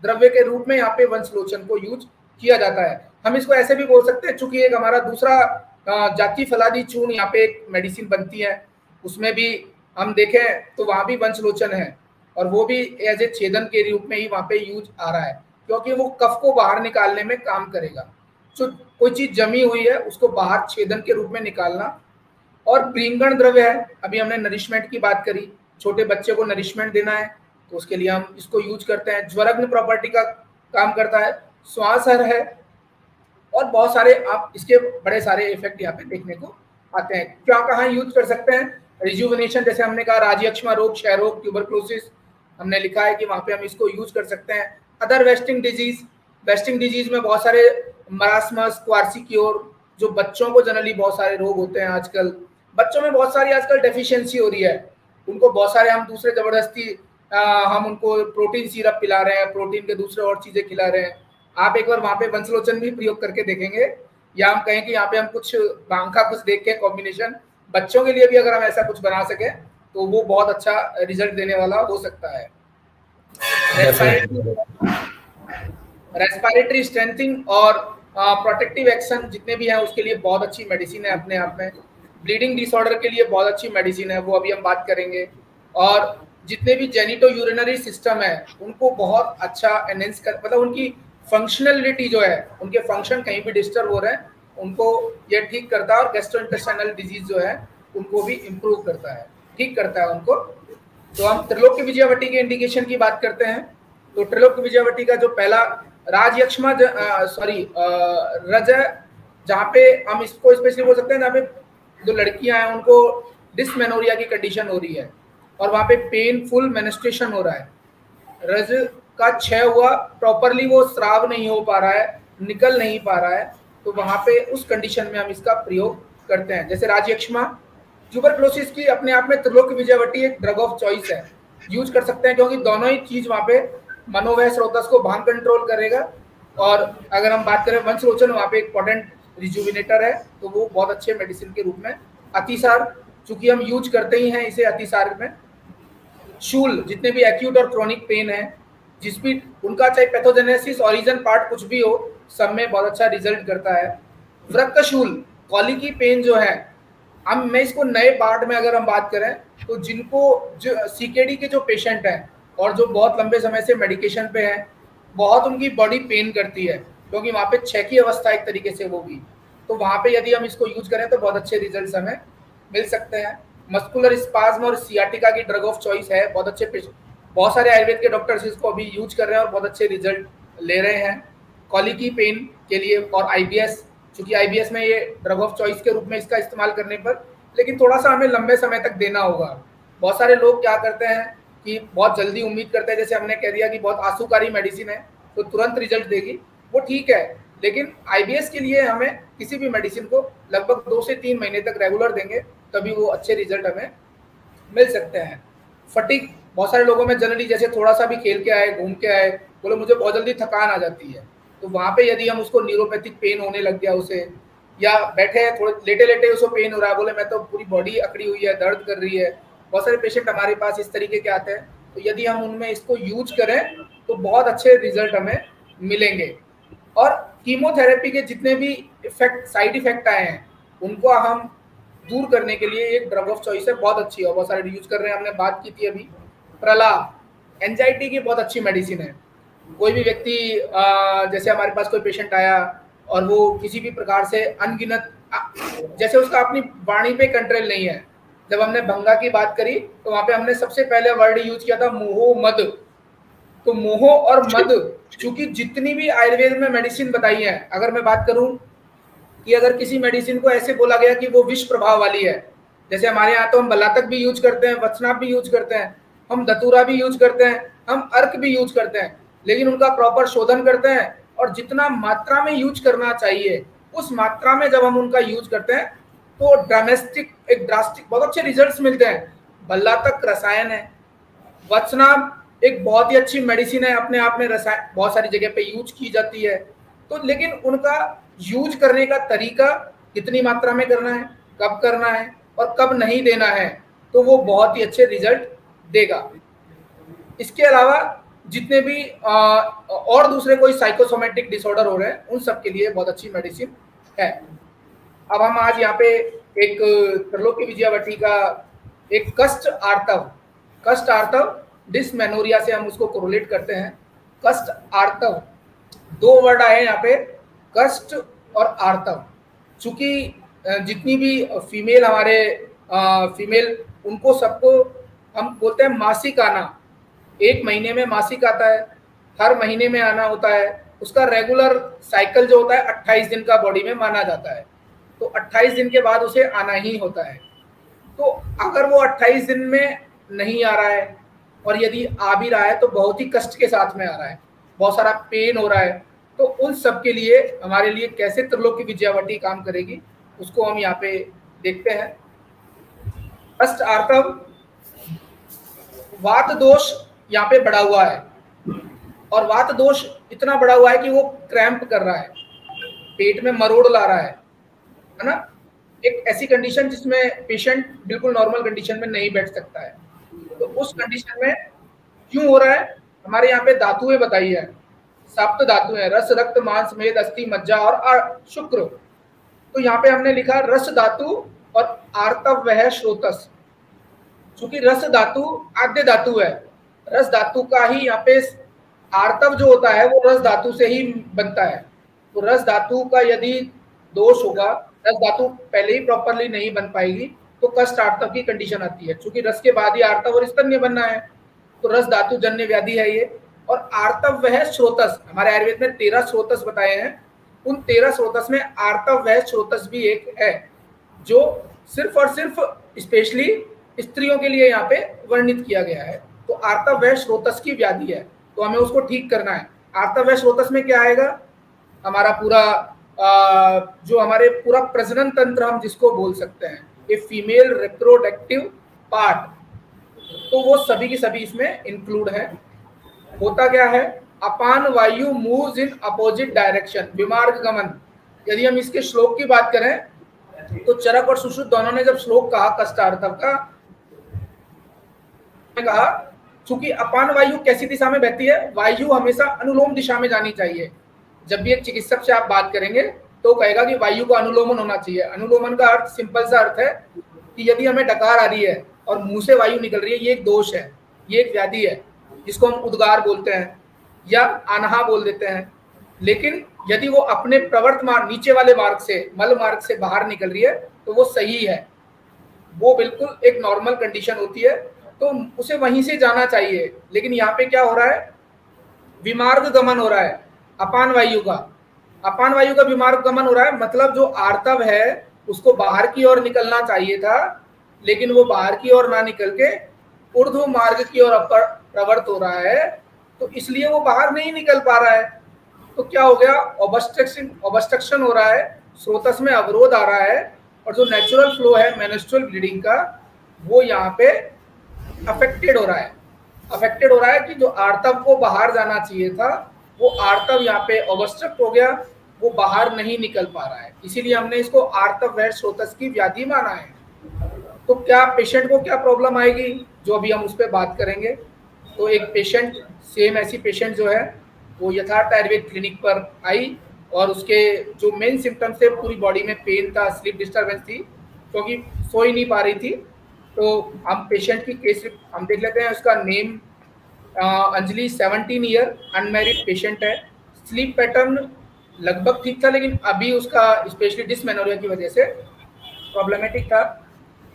द्रव्य के रूप में यहाँ पे वंशलोचन को यूज किया जाता है। हम इसको ऐसे भी बोल सकते हैं, चूंकि एक हमारा दूसरा जाति फलादी चूर्ण यहाँ पे एक मेडिसिन बनती है, उसमें भी हम देखें तो वहां भी वंशलोचन है और वो भी एज ए छेदन के रूप में ही वहां पे यूज आ रहा है, क्योंकि वो कफ को बाहर निकालने में काम करेगा। तो कोई चीज जमी हुई है उसको बाहर छेदन के रूप में निकालना। और प्रींगण द्रव्य है, अभी हमने नरिशमेंट की बात करी, छोटे बच्चे को नरिशमेंट देना है तो उसके लिए हम इसको यूज करते हैं। ज्वरग्न प्रॉपर्टी का काम करता है, श्वासहर है और बहुत सारे आप इसके बड़े सारे इफेक्ट यहाँ पे देखने को आते हैं। क्या कहाँ यूज कर सकते हैं? रिजुविनेशन, जैसे हमने कहा राजयक्षमा रोग, क्षय रोग, ट्यूबरक्लोसिस हमने लिखा है कि वहां पे हम इसको यूज कर सकते हैं। अदर वेस्टिंग डिजीज में बहुत सारे मरासमस, क्वार्सिक्योर, जो बच्चों को जनरली बहुत सारे रोग होते हैं आजकल, बच्चों में बहुत सारी आजकल डेफिशिएंसी हो रही है, उनको बहुत सारे हम दूसरे जबरदस्ती हम उनको प्रोटीन सिरप पिला रहे हैं, प्रोटीन के दूसरे और चीजें खिला रहे हैं। आप एक बार वहां पे वंशलोचन भी प्रयोग करके देखेंगे, या हम कहें कि यहाँ पे हम कुछ भांग का कुछ देख के कॉम्बिनेशन बच्चों के लिए भी अगर हम ऐसा कुछ बना सके तो वो बहुत अच्छा रिजल्ट देने वाला हो सकता है। रेस्पिरेटरी स्ट्रेंथिंग और प्रोटेक्टिव एक्शन जितने भी हैं उसके लिए बहुत अच्छी मेडिसिन है अपने आप में। ब्लीडिंग डिसऑर्डर के लिए बहुत अच्छी मेडिसिन है, वो अभी हम बात करेंगे। और जितने भी जेनिटो यूरिनरी सिस्टम है उनको बहुत अच्छा एनहेंस कर, मतलब उनकी फंक्शनलिटी जो है, उनके फंक्शन कहीं भी डिस्टर्ब हो रहे हैं, उनको ये ठीक करता है और गैस्ट्रोइंटेस्टाइनल डिजीज जो है उनको भी इम्प्रूव करता है, ठीक करता है उनको। तो हम त्रिलोक्य विजयवती के इंडिकेशन की बात करते हैं। तो त्रिलोक्य विजयवती का जो पहला राजयक्ष्मा रज, जहाँ पे हम इसको स्पेशली बोल सकते हैं, जहाँ पे जो लड़कियां हैं उनको डिस्मेनोरिया की कंडीशन हो रही है और वहाँ पे पेनफुल मेनिस्ट्रेशन हो रहा है, रज का क्षय हुआ, प्रॉपरली वो स्राव नहीं हो पा रहा है, निकल नहीं पा रहा है, तो वहाँ पे उस कंडीशन में हम इसका प्रयोग करते हैं। जैसे राजयक्ष्मा, ट्यूबरक्लोसिस की अपने आप में त्रिलोक्य विजयवती एक ड्रग ऑफ चॉइस है, यूज कर सकते हैं, क्योंकि दोनों ही चीज वहाँ पे मनोवह स्रोतस को भांग कंट्रोल करेगा। और अगर हम बात करें वंशरोचन, वहाँ पे एक पोटेंट रिजुविनेटर है, तो वो बहुत अच्छे मेडिसिन के रूप में। अतिसार, चूंकि हम यूज करते ही हैं इसे अतिसार में। शूल, जितने भी एक्यूट और क्रोनिक पेन है, जिस भी उनका चाहे पैथोजेनेसिस ओरिजिन पार्ट कुछ भी हो, सब में बहुत अच्छा रिजल्ट करता है। वृक्कशूल, कॉलिकी पेन जो है, हम मैं इसको नए पार्ट में अगर हम बात करें तो जिनको जो सीकेडी के जो पेशेंट हैं और जो बहुत लंबे समय से मेडिकेशन पे हैं, बहुत उनकी बॉडी पेन करती है, क्योंकि वहाँ पे क्षय की अवस्था एक तरीके से वो भी, तो वहाँ पे यदि हम इसको यूज करें तो बहुत अच्छे रिजल्ट हमें मिल सकते हैं। मस्कुलर स्पाज्म और सियाटिका की ड्रग ऑफ चॉइस है, बहुत अच्छे बहुत सारे आयुर्वेद के डॉक्टर्स इसको अभी यूज कर रहे हैं और बहुत अच्छे रिजल्ट ले रहे हैं कॉलिकी पेन के लिए। और आईबीएस, चूंकि आईबीएस में ये ड्रग ऑफ चॉइस के रूप में इसका इस्तेमाल करने पर, लेकिन थोड़ा सा हमें लंबे समय तक देना होगा। बहुत सारे लोग क्या करते हैं कि बहुत जल्दी उम्मीद करते हैं, जैसे हमने कह दिया कि बहुत आंसूकारी मेडिसिन है तो तुरंत रिजल्ट देगी, वो ठीक है, लेकिन आईबीएस के लिए हमें किसी भी मेडिसिन को लगभग 2 से 3 महीने तक रेगुलर देंगे, तभी वो अच्छे रिजल्ट हमें मिल सकते हैं। फटीग, बहुत सारे लोगों में जनरली जैसे थोड़ा सा भी खेल के आए, घूम के आए, बोले मुझे बहुत जल्दी थकान आ जाती है, तो वहाँ पे यदि हम उसको न्यूरोपैथिक पेन होने लग गया उसे, या बैठे हैं थोड़े लेटे लेटे उसको पेन हो रहा है, बोले मैं तो पूरी बॉडी अकड़ी हुई है, दर्द कर रही है, बहुत सारे पेशेंट हमारे पास इस तरीके के आते हैं, तो यदि हम उनमें इसको यूज करें तो बहुत अच्छे रिजल्ट हमें मिलेंगे। और कीमोथेरेपी के जितने भी इफेक्ट, साइड इफेक्ट आए हैं, उनको हम दूर करने के लिए एक ड्रग ऑफ चॉइस है, बहुत अच्छी है, बहुत सारे यूज कर रहे हैं, हमने बात की थी अभी। प्रलाप, एंजाइटी की बहुत अच्छी मेडिसिन है। कोई भी व्यक्ति जैसे हमारे पास कोई पेशेंट आया और वो किसी भी प्रकार से अनगिनत, जैसे उसका अपनी वाणी पे कंट्रोल नहीं है, जब हमने भंगा की बात करी तो वहां पे हमने सबसे पहले वर्ड यूज किया था मोहो मद। तो मोहो और मद, चूंकि जितनी भी आयुर्वेद में मेडिसिन बताई है, अगर मैं बात करूं कि अगर किसी मेडिसिन को ऐसे बोला गया कि वो विष प्रभाव वाली है, जैसे हमारे यहाँ तो हम बलातक भी यूज करते हैं, वचनाप भी यूज करते हैं, हम दतूरा भी यूज करते हैं, हम अर्क भी यूज करते हैं, लेकिन उनका प्रॉपर शोधन करते हैं और जितना मात्रा में यूज करना चाहिए उस मात्रा में जब हम उनका यूज करते हैं तो ड्रास्टिक बहुत अच्छे रिजल्ट्स मिलते हैं। बल्लातक रसायन है, वचनाप एक बहुत ही अच्छी मेडिसिन है, अपने आप में रसायन बहुत सारी जगह पे यूज की जाती है, तो लेकिन उनका यूज करने का तरीका, कितनी मात्रा में करना है, कब करना है और कब नहीं देना है, तो वो बहुत ही अच्छे रिजल्ट देगा। इसके अलावा जितने भी और दूसरे कोई साइकोसोमेटिक डिसऑर्डर हो रहे हैं, उन सब के लिए बहुत अच्छी मेडिसिन है। अब हम आज यहाँ पे एक त्रिलोक्य विजयवती का एक कष्ट आर्तव डिस्मेनोरिया से हम उसको कोरिलेट करते हैं। कष्ट आर्तव, 2 वर्ड आए यहाँ पे, कष्ट और आर्तव। चूंकि जितनी भी फीमेल हमारे फीमेल, उनको सबको हम बोलते हैं मासिक आना, 1 महीने में मासिक आता है, हर महीने में आना होता है, उसका रेगुलर साइकिल जो होता है 28 दिन का बॉडी में माना जाता है, तो 28 दिन के बाद उसे आना ही होता है। तो अगर वो 28 दिन में नहीं आ रहा है और यदि आ भी रहा है तो बहुत ही कष्ट के साथ में आ रहा है, बहुत सारा पेन हो रहा है, तो उन सब के लिए हमारे लिए कैसे त्रिलोक्य विजयवती काम करेगी उसको हम यहाँ पे देखते हैं। कष्ट आर्तव, वात दोष यहाँ पे बढ़ा हुआ है और वात दोष इतना बढ़ा हुआ है कि वो क्रैम्प कर रहा है, पेट में मरोड़ ला रहा है ना, एक ऐसी कंडीशन जिसमें पेशेंट बिल्कुल नॉर्मल कंडीशन में नहीं बैठ सकता है। तो उस कंडीशन में क्यों हो रहा है, हमारे यहाँ पे धातुएं बताई है, सप्त धातुएं, रस रक्त मांस मेद अस्थि मज्जा और शुक्र। तो यहाँ पे हमने लिखा रस धातु और आर्तव वह श्रोतस, चूंकि रस धातु आद्य धातु है, रस धातु का ही यहाँ पे आर्तव जो होता है वो रस धातु से ही बनता है। तो रस धातु का यदि दोष होगा, रस धातु पहले ही प्रॉपरली नहीं बन पाएगी, तो कष्ट आर्तव की कंडीशन आती है। क्योंकि रस के बाद ही आर्तव और स्तन्य बनना है, तो रस धातु जन्य व्याधि है ये। और आर्तव वह स्रोतस, हमारे आयुर्वेद में 13 स्रोतस बताए हैं, उन 13 स्रोतस में आर्तव वह स्रोतस भी एक है, जो सिर्फ और सिर्फ स्पेशली स्त्रियों के लिए यहाँ पे वर्णित किया गया है। तो आर्तव वह स्रोतस की व्याधि है, तो हमें उसको ठीक करना है। आर्तव वह स्रोतस में क्या आएगा, हमारा पूरा जो हमारे पूरा प्रजनन तंत्र हम जिसको बोल सकते हैं, ए फीमेल रिप्रोडक्टिव पार्ट, तो वो सभी की सभी इसमें इंक्लूड है। होता क्या है, अपान वायु मूव्स इन अपोजिट डायरेक्शन, विमार्ग गमन। यदि हम इसके श्लोक की बात करें तो चरक और सुश्रुत दोनों ने जब श्लोक कहा कष्टार्तव का, कहा चूंकि अपान वायु कैसी दिशा में बहती है, वायु हमेशा अनुलोम दिशा में जानी चाहिए। जब भी एक चिकित्सक से आप बात करेंगे तो कहेगा कि वायु का अनुलोमन होना चाहिए। अनुलोमन का अर्थ सिंपल सा अर्थ है कि यदि हमें डकार आ रही है और मुंह से वायु निकल रही है, ये एक दोष है, ये एक व्याधि है, जिसको हम उद्गार बोलते हैं या अनहा बोल देते हैं। लेकिन यदि वो अपने प्रवर्त मार्ग, नीचे वाले मार्ग से, मल मार्ग से बाहर निकल रही है, तो वो सही है, वो बिल्कुल एक नॉर्मल कंडीशन होती है, तो उसे वहीं से जाना चाहिए। लेकिन यहाँ पे क्या हो रहा है, विमार्ग गमन हो रहा है अपान वायु का, अपान वायु का विमार्ग गमन हो रहा है। मतलब जो आर्तव है उसको बाहर की ओर निकलना चाहिए था, लेकिन वो बाहर की ओर ना निकल के ऊर्ध्व मार्ग की ओर प्रवृत्त हो रहा है, तो इसलिए वो बाहर नहीं निकल पा रहा है। तो क्या हो गया, ऑब्स्ट्रक्शन हो रहा है, स्रोतस में अवरोध आ रहा है, और जो नेचुरल फ्लो है मेंस्ट्रुअल ब्लीडिंग का, वो यहाँ पे अफेक्टेड हो रहा है। अफेक्टेड हो रहा है कि जो आर्तव को बाहर जाना चाहिए था, वो आर्तव यहाँ पे ऑब्स्ट्रक्ट हो गया, वो बाहर नहीं निकल पा रहा है। इसीलिए हमने इसको आर्तव वह स्रोतस की व्याधि माना है। तो क्या पेशेंट को क्या प्रॉब्लम आएगी, जो अभी हम उस पर बात करेंगे। तो एक पेशेंट, सेम ऐसी पेशेंट जो है वो यथार्थ आयुर्वेद क्लिनिक पर आई, और उसके जो मेन सिम्टम्स थे, पूरी बॉडी में पेन था, स्लीप डिस्टर्बेंस थी, क्योंकि सो ही नहीं पा रही थी। तो हम पेशेंट की केस हम देख लेते हैं। उसका name Anjali, 17 year, unmarried patient है। स्लीप पैटर्न लगभग ठीक था, लेकिन अभी उसका स्पेशली डिसमेनोरिया की वजह से प्रॉब्लमेटिक था।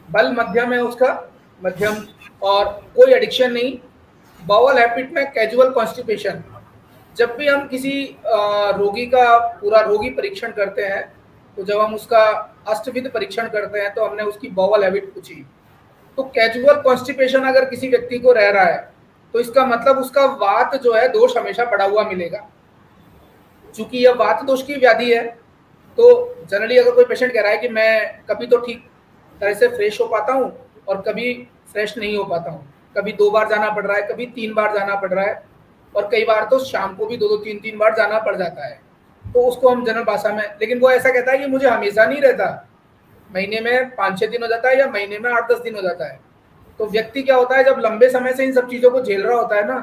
बल मध्यम है उसका, मध्यम, और कोई एडिक्शन नहीं। बाउल हैबिट में कैजुअल कॉन्स्टिपेशन। जब भी हम किसी रोगी का पूरा रोगी परीक्षण करते हैं, तो जब हम उसका अष्टविध परीक्षण करते हैं, तो हमने उसकी बाउल हैबिट पूछी। तो कैजुअल कॉन्स्टिपेशन अगर किसी व्यक्ति को रह रहा है, तो इसका मतलब उसका वात जो है दोष हमेशा बढ़ा हुआ मिलेगा। चूंकि यह वात दोष की व्याधि है, तो जनरली अगर कोई पेशेंट कह रहा है कि मैं कभी तो ठीक तरह से फ्रेश हो पाता हूँ और कभी फ्रेश नहीं हो पाता हूँ, कभी 2 बार जाना पड़ रहा है, कभी 3 बार जाना पड़ रहा है, और कई बार तो शाम को भी 2-2, 3-3 बार जाना पड़ जाता है, तो उसको हम जनरल भाषा में, लेकिन वो ऐसा कहता है कि मुझे हमेशा नहीं रहता, महीने में 5-6 दिन हो जाता है या महीने में 8-10 दिन हो जाता है। तो व्यक्ति क्या होता है, जब लंबे समय से इन सब चीज़ों को झेल रहा होता है ना,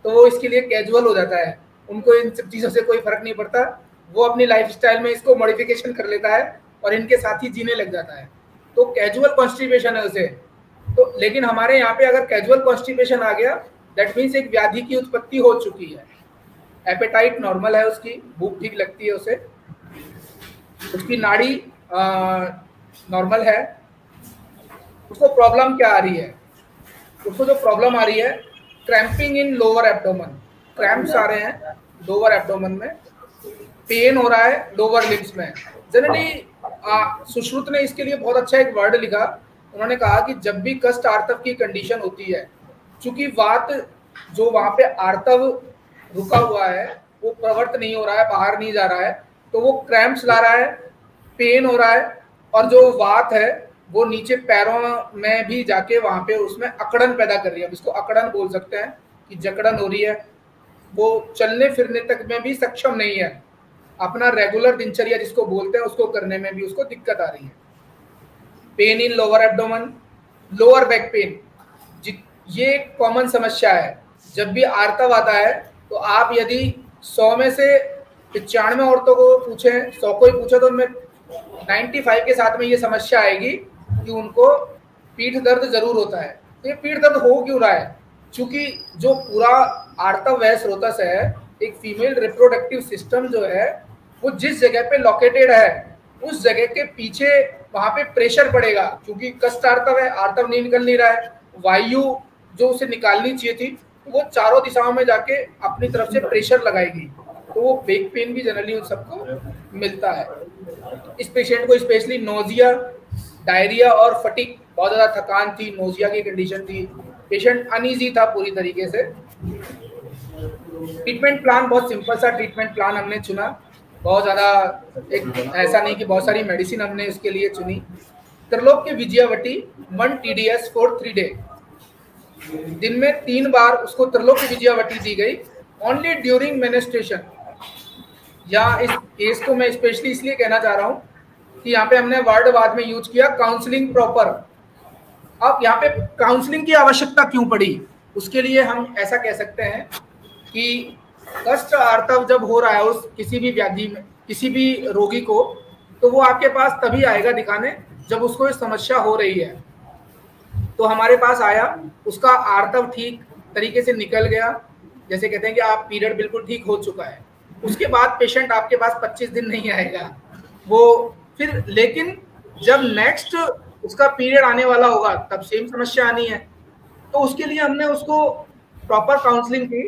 तो वो इसके लिए कैजुअल हो जाता है, उनको इन सब चीज़ों से कोई फर्क नहीं पड़ता, वो अपनी लाइफस्टाइल में इसको मॉडिफिकेशन कर लेता है और इनके साथ ही जीने लग जाता है। तो कैजुअल कॉन्स्टिपेशन है उसे। तो लेकिन हमारे यहाँ पे अगर कैजुअल कॉन्स्टिपेशन आ गया, दैट मीन्स एक व्याधि की उत्पत्ति हो चुकी है। एपेटाइट नॉर्मल है उसकी, भूख ठीक लगती है उसे, उसकी नाड़ी नॉर्मल है। उसको प्रॉब्लम क्या आ रही है, उसको जो प्रॉब्लम आ रही है, cramping in lower abdomen, cramps आ रहे हैं लोअर एब्डोमन में, पेन हो रहा है लोअर लिम्स में। जनरली सुश्रुत ने इसके लिए बहुत अच्छा एक वर्ड लिखा, उन्होंने कहा कि जब भी कष्ट आर्तव की कंडीशन होती है, चूंकि वात जो वहाँ पे आर्तव रुका हुआ है वो प्रवृत्त नहीं हो रहा है, बाहर नहीं जा रहा है, तो वो क्रैम्प्स ला रहा है, पेन हो रहा है, और जो वात है वो नीचे पैरों में भी जाके वहाँ पे उसमें अकड़न पैदा कर रही है। इसको अकड़न बोल सकते हैं कि जकड़न हो रही है, वो चलने फिरने तक में भी सक्षम नहीं है, अपना रेगुलर दिनचर्या जिसको बोलते हैं उसको करने में भी उसको दिक्कत आ रही है। Pain in lower abdomen, lower back pain, ये एक कॉमन समस्या है। जब भी आर्तव आता है तो आप यदि 100 में से 95 औरतों को पूछें, 100 को ही पूछे, तो उनमें 95 के साथ में ये समस्या आएगी कि उनको पीठ दर्द जरूर होता है। तो ये पीठ दर्द हो क्यों रहा है, क्योंकि जो पूरा आर्तव वह स्रोतस है, एक फीमेल रिप्रोडक्टिव सिस्टम जो है वो जिस जगह पे लोकेटेड है उस जगह के पीछे वहां पे प्रेशर पड़ेगा, क्योंकि कष्ट आर्तव है, आर्तव नहीं निकल नहीं रहा है, वायु जो उसे निकालनी चाहिए थी वो चारों दिशाओं में जाके अपनी तरफ से प्रेशर लगाएगी, तो वो बैक पेन भी जनरली उन सबको मिलता है। इस पेशेंट को स्पेशली नोजिया, डायरिया और फटीक, बहुत ज़्यादा थकान थी, नोजिया की कंडीशन थी, पेशेंट अनईजी था पूरी तरीके से। ट्रीटमेंट प्लान बहुत सिंपल सा ट्रीटमेंट प्लान हमने चुना, बहुत ज़्यादा एक ऐसा नहीं कि बहुत सारी मेडिसिन हमने इसके लिए चुनी। त्रिलोक के विजयावटी 1 TDS फॉर 3 डे, दिन में 3 बार उसको त्रिलोक की विजयावटी दी गई ओनली ड्यूरिंग मेनिस्ट्रेशन। या इस केस को मैं स्पेशली इसलिए कहना चाह रहा हूँ कि यहाँ पे हमने वर्ड बाद में यूज किया काउंसलिंग प्रॉपर। अब यहाँ पे काउंसलिंग की आवश्यकता क्यों पड़ी, उसके लिए हम ऐसा कह सकते हैं कि कष्ट आर्तव जब हो रहा है उस किसी भी व्याधि में, किसी भी रोगी को, तो वो आपके पास तभी आएगा दिखाने जब उसको इस समस्या हो रही है। तो हमारे पास आया, उसका आर्तव ठीक तरीके से निकल गया, जैसे कहते हैं कि आप पीरियड बिल्कुल ठीक हो चुका है, उसके बाद पेशेंट आपके पास 25 दिन नहीं आएगा वो फिर, लेकिन जब नेक्स्ट उसका पीरियड आने वाला होगा तब सेम समस्या आनी है। तो उसके लिए हमने उसको प्रॉपर काउंसलिंग की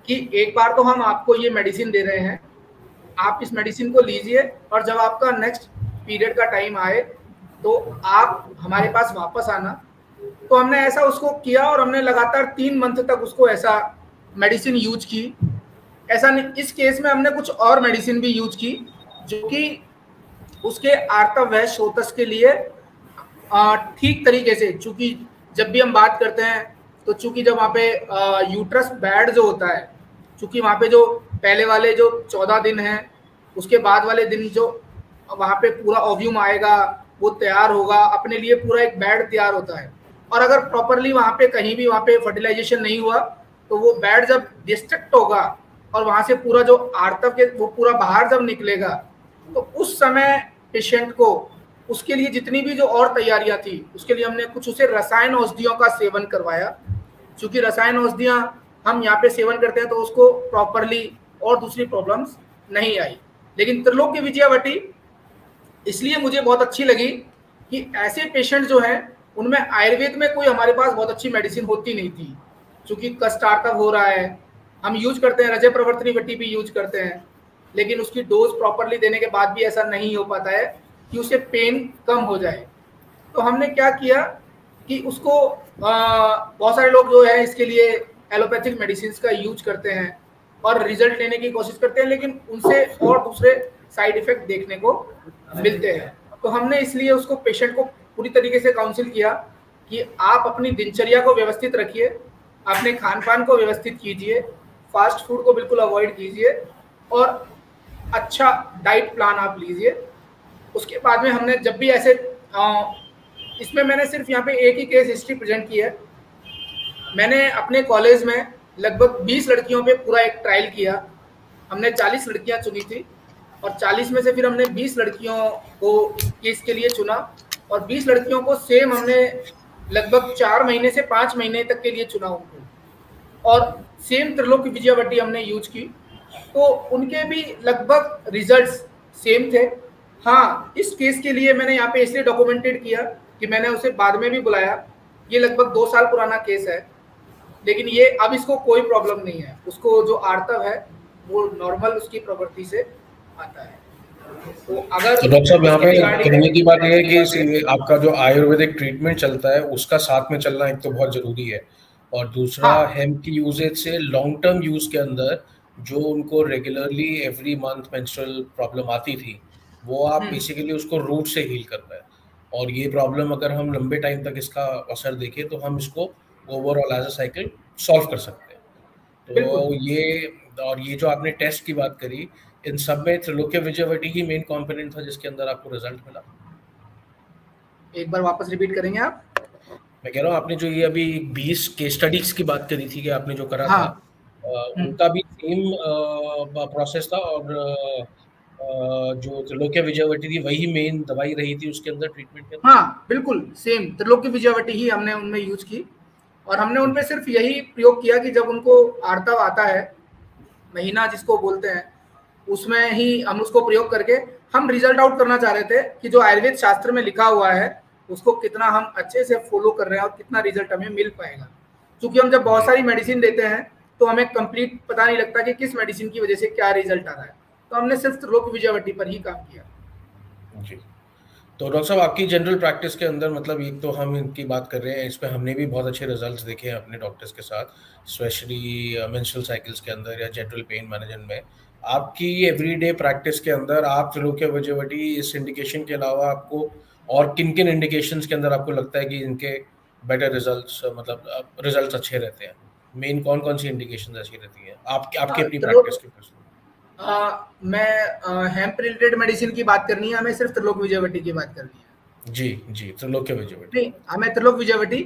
कि एक बार तो हम आपको ये मेडिसिन दे रहे हैं, आप इस मेडिसिन को लीजिए और जब आपका नेक्स्ट पीरियड का टाइम आए तो आप हमारे पास वापस आना। तो हमने ऐसा उसको किया और हमने लगातार 3 मंथ तक उसको ऐसा मेडिसिन यूज की। ऐसा नहीं, इस केस में हमने कुछ और मेडिसिन भी यूज की जो कि उसके आर्तव व शोथस के लिए ठीक तरीके से, चूंकि जब भी हम बात करते हैं तो चूंकि जब वहाँ पे यूट्रस बैड जो होता है, चूंकि वहाँ पे जो पहले वाले जो 14 दिन हैं उसके बाद वाले दिन जो वहाँ पे पूरा ओव्यूम आएगा वो तैयार होगा, अपने लिए पूरा एक बेड तैयार होता है, और अगर प्रॉपरली वहाँ पे कहीं भी वहाँ पे फर्टिलाइजेशन नहीं हुआ तो वो बेड जब डिस्ट्रक्ट होगा और वहाँ से पूरा जो आर्तव के वो पूरा बाहर जब निकलेगा तो उस समय पेशेंट को उसके लिए जितनी भी जो और तैयारियां थी उसके लिए हमने कुछ उसे रसायन औषधियों का सेवन करवाया। क्योंकि रसायन औषधियाँ हम यहाँ पे सेवन करते हैं तो उसको प्रॉपरली और दूसरी प्रॉब्लम्स नहीं आई। लेकिन त्रिलोक की विजयावटी इसलिए मुझे बहुत अच्छी लगी कि ऐसे पेशेंट जो हैं उनमें आयुर्वेद में कोई हमारे पास बहुत अच्छी मेडिसिन होती नहीं थी। क्योंकि कष्ट आर्तव हो रहा है, हम यूज करते हैं रजय प्रवर्तनी वटी भी यूज करते हैं, लेकिन उसकी डोज प्रॉपरली देने के बाद भी ऐसा नहीं हो पाता है कि उसे पेन कम हो जाए। तो हमने क्या किया कि उसको बहुत सारे लोग जो है इसके लिए एलोपैथिक मेडिसिन का यूज करते हैं और रिजल्ट लेने की कोशिश करते हैं, लेकिन उनसे और दूसरे साइड इफेक्ट देखने को मिलते हैं। तो हमने इसलिए उसको पेशेंट को पूरी तरीके से काउंसिल किया कि आप अपनी दिनचर्या को व्यवस्थित रखिए, अपने खान पान को व्यवस्थित कीजिए, फास्ट फूड को बिल्कुल अवॉइड कीजिए और अच्छा डाइट प्लान आप लीजिए। उसके बाद में हमने जब भी ऐसे इसमें मैंने सिर्फ यहाँ पे एक ही केस हिस्ट्री प्रेजेंट की है। मैंने अपने कॉलेज में लगभग 20 लड़कियों पे पूरा एक ट्रायल किया। हमने 40 लड़कियाँ चुनी थी और 40 में से फिर हमने 20 लड़कियों को केस के लिए चुना और 20 लड़कियों को सेम हमने लगभग 4 महीने से 5 महीने तक के लिए चुना उनको, और सेम त्रिलोक की विजयावटी हमने यूज की तो उनके भी लगभग रिजल्ट्स सेम थे। हाँ, इस केस के लिए मैंने यहाँ पे इसलिए डॉक्यूमेंटेड किया कि मैंने उसे बाद में भी बुलाया। ये लगभग 2 साल पुराना केस है, लेकिन ये अब इसको कोई प्रॉब्लम नहीं है, उसको जो आर्तव है वो नॉर्मल उसकी प्रवृत्ति से आता है। तो अगर तो डॉक्टर साहब यहाँ पे कहने की बात यह है कि आपका जो आयुर्वेदिक ट्रीटमेंट चलता है उसका साथ में चलना एक तो बहुत जरूरी है, और दूसरा हेम्प की यूजेज से लॉन्ग टर्म यूज के अंदर जो उनको regularly every month menstrual problem आती थी वो आप बेसिकली उसको रूट से हील कर पाए, और ये प्रॉब्लम अगर हम लंबे टाइम तक इसका असर देखें तो हम इसको overall as a cycle solve कर सकते हैं। तो ये जो आपने टेस्ट की बात करी, इन सब में त्रिलोक्य विजयवटी ही मेन कंपोनेंट था जिसके अंदर आपको रिजल्ट मिला। एक बार वापस रिपीट करेंगे आप? मैं कह रहा हूँ आपने जो ये अभी 20 केस स्टडीज की बात करी थी कि आपने जो करा हाँ, था उनका भी सेम प्रोसेस था, और जो त्रिलोक्य विजयवटी थी वही मेन दवाई रही थी उसके अंदर ट्रीटमेंट के अंदर? हाँ बिल्कुल सेम त्रिलोक्य विजयवटी ही हमने उनमें यूज की। और हमने उन पे सिर्फ यही प्रयोग किया कि जब उनको आर्तव आता है, महीना जिसको बोलते हैं, उसमें ही हम उसको प्रयोग करके हम रिजल्ट आउट करना चाह रहे थे कि जो आयुर्वेद शास्त्र में लिखा हुआ है उसको कितना हम अच्छे से फॉलो कर रहे हैं और कितना रिजल्ट हमें मिल पाएगा। क्योंकि हम जब बहुत सारी मेडिसिन देते हैं तो हमें कंप्लीट पता नहीं लगता कि किस मेडिसिन की वजह से क्या रिजल्ट आ रहा है, तो हमने सिर्फ त्रिलोक विजयवटी पर ही काम किया। जी, तो डॉक्टर साहब आपकी जनरल प्रैक्टिस के अंदर मतलब एक तो हम इनकी बात कर रहे हैं, इस पे हमने भी बहुत अच्छे रिजल्ट्स देखे हैं अपने डॉक्टर्स के साथ, स्पेशली मेंस्ट्रुअल साइकिल्स के अंदर या जनरल पेन मैनेजमेंट में। आपकी एवरीडे प्रैक्टिस के अंदर आप त्रिलोक्य विजयवटी इस इंडिकेशन के अलावा आपको और किन किन इंडिकेशंस के अंदर आपको लगता है कि इनके बेटर रिजल्ट्स मतलब रिजल्ट्स अच्छे रहते हैं? मेन कौन कौन सी इंडिकेशन ऐसी रहती हैं आपकी अपनी प्रैक्टिस के पर्सनल? मैं हेम्प रिलेटेड मेडिसिन की बात करनी है, हमें सिर्फ त्रिलोक विजयवटी की बात करनी है। जी जी, त्रिलोक्य विजयवटी। नहीं, हमें त्रिलोक विजयवटी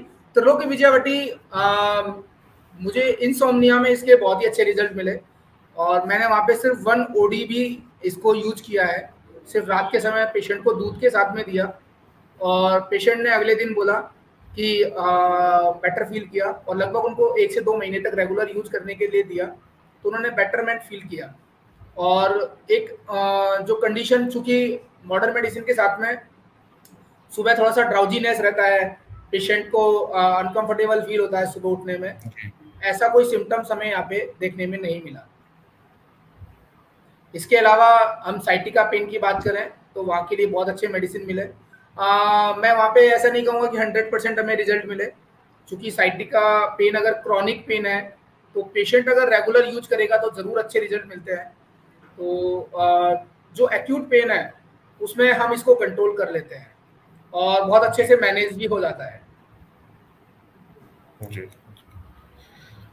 मुझे इंसोम्निया में इसके बहुत ही अच्छे रिजल्ट मिले और मैंने वहाँ पे सिर्फ 1 OD भी इसको यूज किया है, सिर्फ रात के समय पेशेंट को दूध के साथ में दिया और पेशेंट ने अगले दिन बोला कि बेटर फील किया और लगभग उनको 1 से 2 महीने तक रेगुलर यूज करने के लिए दिया तो उन्होंने बेटरमेंट फील किया। और एक जो कंडीशन, चूंकि मॉडर्न मेडिसिन के साथ में सुबह थोड़ा सा ड्राउजीनेस रहता है, पेशेंट को अनकंफर्टेबल फील होता है सुबह उठने में, ऐसा कोई सिम्टम्स हमें यहाँ पे देखने में नहीं मिला। इसके अलावा हम साइटिका पेन की बात करें तो वहाँ के लिए बहुत अच्छे मेडिसिन मिले। मैं वहाँ पे ऐसा नहीं कहूँगा कि 100% हमें रिजल्ट मिले, क्योंकि साइटिका पेन अगर क्रॉनिक पेन है तो पेशेंट अगर रेगुलर यूज करेगा तो ज़रूर अच्छे रिजल्ट मिलते हैं। तो जो एक्यूट पेन है उसमें हम इसको कंट्रोल कर लेते हैं और बहुत अच्छे से मैनेज भी हो जाता है। जी,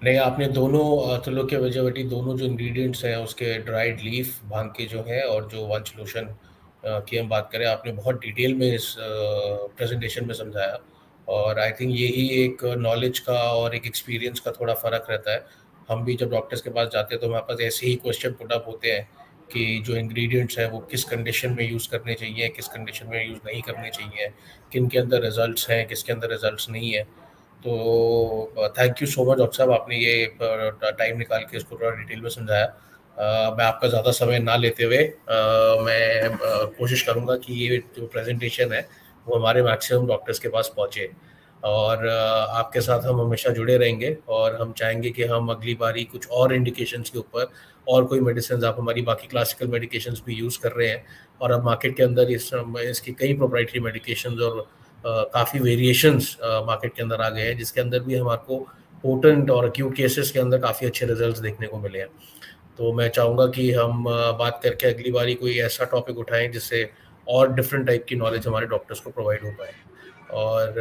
नहीं आपने दोनों त्रिलोक्य विजयवटी दोनों जो इंग्रेडिएंट्स हैं उसके ड्राइड लीफ भांग के जो हैं और जो वंश लोशन की हम बात करें, आपने बहुत डिटेल में इस प्रेजेंटेशन में समझाया और आई थिंक यही एक नॉलेज का और एक एक्सपीरियंस का थोड़ा फ़र्क रहता है। हम भी जब डॉक्टर्स के पास जाते हैं तो हमारे पास ऐसे ही क्वेश्चन पुट अप होते हैं कि जो इंग्रेडिएंट्स हैं वो किस कंडीशन में यूज़ करने चाहिए, किस कंडीशन में यूज़ नहीं करने चाहिए, किन के अंदर रिजल्ट्स हैं, किसके अंदर रिजल्ट्स नहीं है। तो thank you so much doctor साहब, आपने ये टाइम निकाल के इसको थोड़ा डिटेल में समझाया। मैं आपका ज़्यादा समय ना लेते हुए मैं कोशिश करूँगा कि ये जो प्रेजेंटेशन है वो हमारे मैक्सिमम डॉक्टर्स के पास पहुँचे और आपके साथ हम हमेशा जुड़े रहेंगे और हम चाहेंगे कि हम अगली बारी कुछ और इंडिकेशंस के ऊपर और कोई मेडिसिन, आप हमारी बाकी क्लासिकल मेडिकेशंस भी यूज़ कर रहे हैं और अब मार्केट के अंदर इसकी कई प्रोप्राइटरी मेडिकेशंस और काफ़ी वेरिएशंस मार्केट के अंदर आ गए हैं, जिसके अंदर भी हमारे को पोटेंट और एक्यूट केसेस के अंदर काफ़ी अच्छे रिजल्ट्स देखने को मिले हैं। तो मैं चाहूँगा कि हम बात करके अगली बारी कोई ऐसा टॉपिक उठाएं जिससे और डिफरेंट टाइप की नॉलेज हमारे डॉक्टर्स को प्रोवाइड हो पाए। और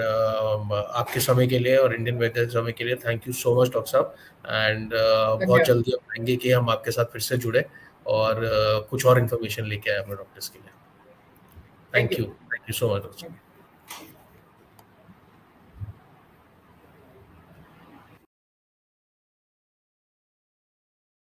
आपके समय के लिए और इंडियन वेदर समय के लिए thank you so much doctor साहब एंड बहुत जल्दी हम चाहेंगे कि हम आपके साथ फिर से जुड़े और कुछ और इन्फॉर्मेशन लेके आए अपने डॉक्टर्स के लिए। Thank you so much doctor साहब।